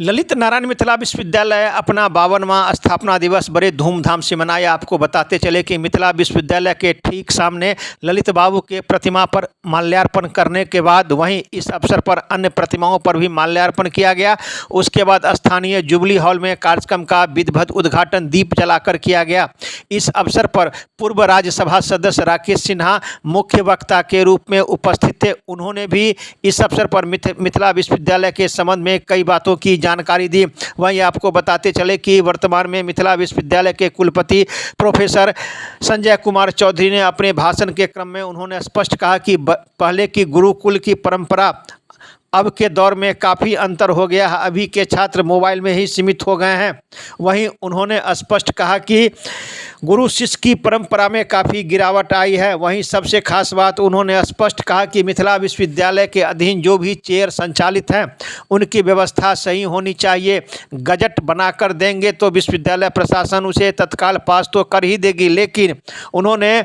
ललित नारायण मिथिला विश्वविद्यालय अपना 52वां स्थापना दिवस बड़े धूमधाम से मनाया। आपको बताते चले कि मिथिला विश्वविद्यालय के ठीक सामने ललित बाबू के प्रतिमा पर माल्यार्पण करने के बाद वहीं इस अवसर पर अन्य प्रतिमाओं पर भी माल्यार्पण किया गया। उसके बाद स्थानीय जुबली हॉल में कार्यक्रम का विधिवत उद्घाटन दीप जलाकर किया गया। इस अवसर पर पूर्व राज्यसभा सदस्य राकेश सिन्हा मुख्य वक्ता के रूप में उपस्थित थे। उन्होंने भी इस अवसर पर मिथिला विश्वविद्यालय के संबंध में कई बातों की जानकारी दी। वहीं आपको बताते चले कि वर्तमान में मिथिला विश्वविद्यालय के कुलपति प्रोफेसर संजय कुमार चौधरी ने अपने भाषण के क्रम में उन्होंने स्पष्ट कहा कि पहले की गुरुकुल की परंपरा अब के दौर में काफ़ी अंतर हो गया है। अभी के छात्र मोबाइल में ही सीमित हो गए हैं। वहीं उन्होंने स्पष्ट कहा कि गुरु शिष्य की परंपरा में काफ़ी गिरावट आई है। वहीं सबसे खास बात उन्होंने स्पष्ट कहा कि मिथिला विश्वविद्यालय के अधीन जो भी चेयर संचालित हैं उनकी व्यवस्था सही होनी चाहिए। गजट बनाकर देंगे तो विश्वविद्यालय प्रशासन उसे तत्काल पास तो कर ही देगी, लेकिन उन्होंने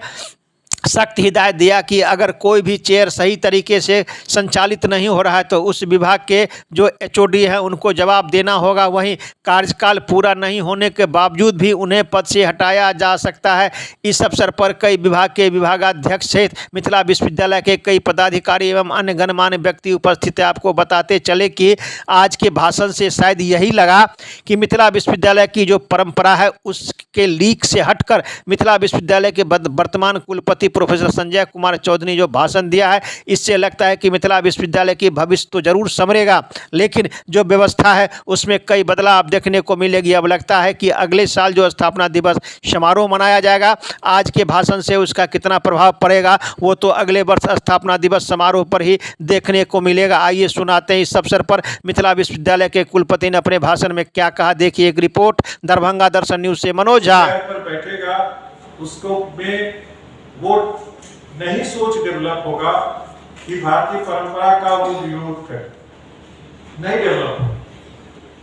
सख्त हिदायत दिया कि अगर कोई भी चेयर सही तरीके से संचालित नहीं हो रहा है तो उस विभाग के जो एचओडी हैं उनको जवाब देना होगा। वहीं कार्यकाल पूरा नहीं होने के बावजूद भी उन्हें पद से हटाया जा सकता है। इस अवसर पर कई विभाग के विभागाध्यक्ष सहित मिथिला विश्वविद्यालय के कई पदाधिकारी एवं अन्य गणमान्य व्यक्ति उपस्थित है। आपको बताते चले कि आज के भाषण से शायद यही लगा कि मिथिला विश्वविद्यालय की जो परंपरा है उसके लीक से हटकर मिथिला विश्वविद्यालय के वर्तमान कुलपति प्रोफेसर संजय कुमार चौधरी ने जो भाषण दिया है, इससे लगता है कि मिथिला विश्वविद्यालय की भविष्य तो जरूर संवरेगा, लेकिन जो व्यवस्था है उसमें कई बदलाव देखने को मिलेगी। अब लगता है कि अगले साल जो स्थापना दिवस समारोह मनाया जाएगा, आज के भाषण से उसका कितना प्रभाव पड़ेगा वो तो अगले वर्ष स्थापना दिवस समारोह पर ही देखने को मिलेगा। आइए सुनाते हैं इस अवसर पर मिथिला विश्वविद्यालय के कुलपति ने अपने भाषण में क्या कहा। देखिए एक रिपोर्ट दरभंगा दर्शन न्यूज से मनोज झा। बैठेगा उसको में वो नहीं सोच डेवलप होगा कि भारतीय परंपरा का वो विरोध करे, नहीं डेवलप होगा।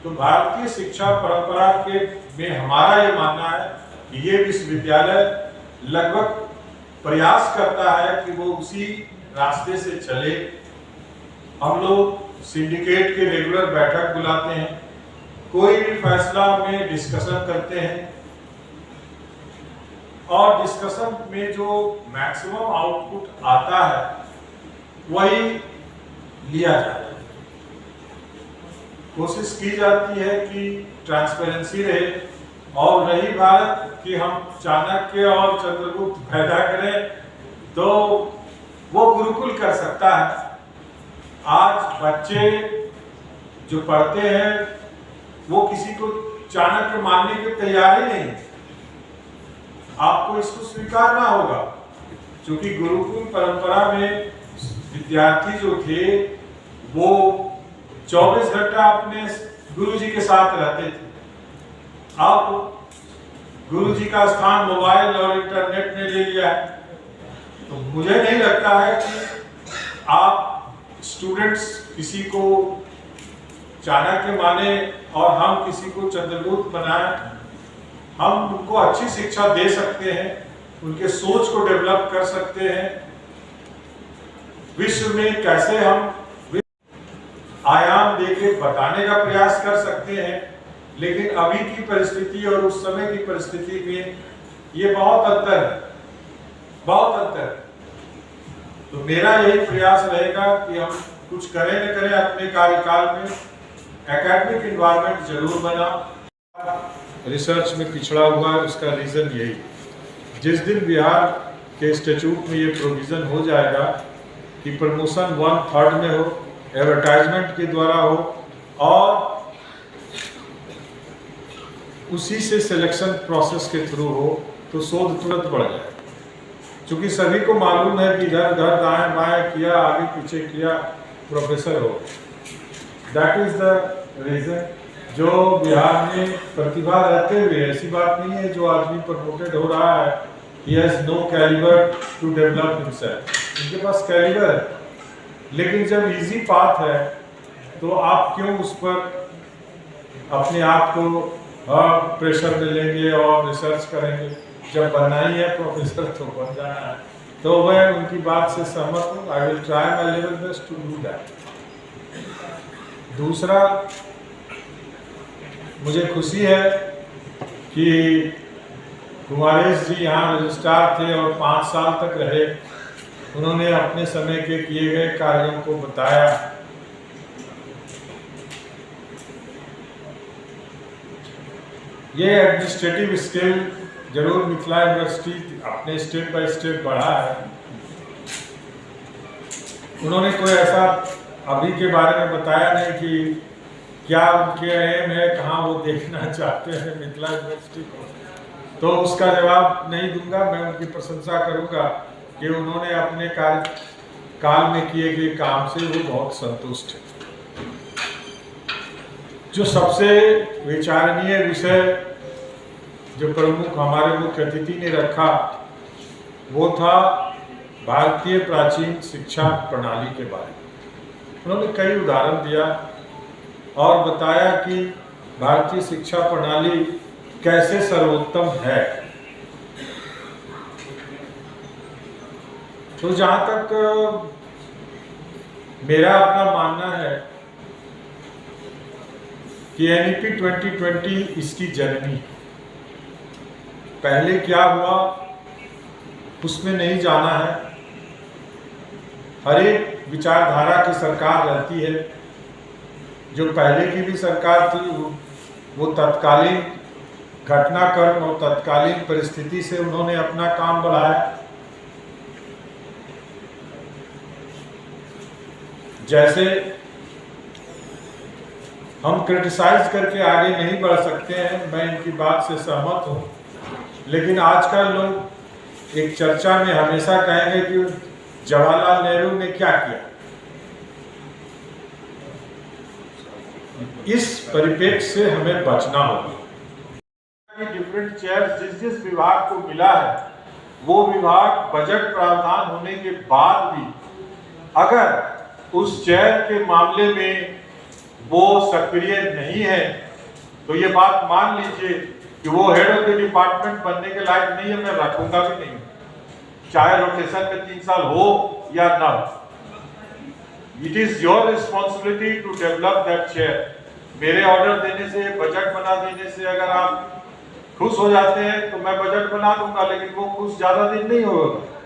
तो भारतीय शिक्षा परंपरा के में हमारा ये मानना है कि ये विश्वविद्यालय लगभग प्रयास करता है कि वो उसी रास्ते से चले। हम लोग सिंडिकेट के रेगुलर बैठक बुलाते हैं, कोई भी फैसला में डिस्कशन करते हैं और डिस्कशन में जो मैक्सिमम आउटपुट आता है वही लिया जाता है। कोशिश की जाती है कि ट्रांसपेरेंसी रहे। और रही बात कि हम चाणक्य और चंद्रगुप्त पैदा करें तो वो गुरुकुल कर सकता है। आज बच्चे जो पढ़ते हैं वो किसी को चाणक्य मानने के तैयार ही नहीं। आपको इसको स्वीकारना होगा, क्योंकि गुरुकुल परंपरा में विद्यार्थी जो थे वो 24 घंटा अपने गुरुजी के साथ रहते थे। अब गुरुजी का स्थान मोबाइल और इंटरनेट ने ले लिया है। तो मुझे नहीं लगता है कि आप स्टूडेंट्स किसी को चाणक्य माने और हम किसी को चंद्रगुप्त बनाए। हम उनको अच्छी शिक्षा दे सकते हैं, उनके सोच को डेवलप कर सकते हैं। विश्व में कैसे हम आयाम देके बताने का प्रयास कर सकते हैं, लेकिन अभी की परिस्थिति और उस समय की परिस्थिति में ये बहुत अंतर है, बहुत अंतर। तो मेरा यही प्रयास रहेगा कि हम कुछ करें न करें अपने कार्यकाल में एकेडमिक एनवायरनमेंट जरूर बना। रिसर्च में पिछड़ा हुआ है, उसका रीज़न यही। जिस दिन बिहार के स्टैट्यूट में ये प्रोविज़न हो जाएगा कि प्रमोशन 1/3 में हो, एडवर्टाइजमेंट के द्वारा हो और उसी से सिलेक्शन प्रोसेस के थ्रू हो, तो शोध तुरंत बढ़ जाए। क्योंकि सभी को मालूम है कि इधर उधर दाएं बाएं किया, आगे पीछे किया, प्रोफेसर हो। That is the reason. जो बिहार में प्रतिभा रहते हुए, ऐसी बात नहीं है जो आदमी प्रमोटेड हो रहा है, he has no caliber to develop himself। उनके पास कैलिबर है, लेकिन जब इजी पाथ है तो आप क्यों उस पर अपने आप को प्रेशर में लेंगे और रिसर्च करेंगे। जब बनना ही है प्रोफेसर तो बन जाना है। तो मैं उनकी बात से सहमत हूँ। I will try my level best to do that. दूसरा, मुझे खुशी है कि कुमारेश जी यहाँ रजिस्ट्रार थे और 5 साल तक रहे। उन्होंने अपने समय के किए गए कार्यों को बताया। ये एडमिनिस्ट्रेटिव स्किल जरूर मिथिला यूनिवर्सिटी अपने स्टेप बाय स्टेप बढ़ा है। उन्होंने कोई ऐसा अभी के बारे में बताया नहीं कि क्या उनके एम है, कहाँ वो देखना चाहते हैं मिथिला यूनिवर्सिटी को, तो उसका जवाब नहीं दूंगा। मैं उनकी प्रशंसा करूंगा कि उन्होंने अपने काल में किए गए काम से वो बहुत संतुष्ट है। जो सबसे विचारणीय विषय जो प्रमुख हमारे मुख्य अतिथि ने रखा वो था भारतीय प्राचीन शिक्षा प्रणाली के बारे में। उन्होंने कई उदाहरण दिया और बताया कि भारतीय शिक्षा प्रणाली कैसे सर्वोत्तम है। तो जहाँ तक मेरा अपना मानना है कि एनईपी 2020 इसकी जननी है। पहले क्या हुआ उसमें नहीं जाना है। हर एक विचारधारा की सरकार रहती है। जो पहले की भी सरकार थी वो तत्कालीन घटनाक्रम और तत्कालीन परिस्थिति से उन्होंने अपना काम बढ़ाया। जैसे हम क्रिटिसाइज करके आगे नहीं बढ़ सकते हैं, मैं इनकी बात से सहमत हूँ, लेकिन आजकल लोग एक चर्चा में हमेशा कहेंगे कि जवाहरलाल नेहरू ने क्या किया। इस परिप्रेक्ष्य से हमें बचना होगा। डिफरेंट चेयर्स जिस विभाग को मिला है वो विभाग बजट प्रावधान होने के बाद भी अगर उस चेयर के मामले में वो सक्रिय नहीं है तो ये बात मान लीजिए कि वो हेड ऑफ द डिपार्टमेंट बनने के लायक नहीं है। मैं रखूंगा भी नहीं, चाहे रोटेशन में 3 साल हो या ना हो। It is your responsibility to develop that chair. मेरे ऑर्डर देने से, बजट बना देने से अगर आप खुश हो जाते हैं तो मैं बजट बना दूंगा, लेकिन वो खुश ज्यादा दिन नहीं होगा।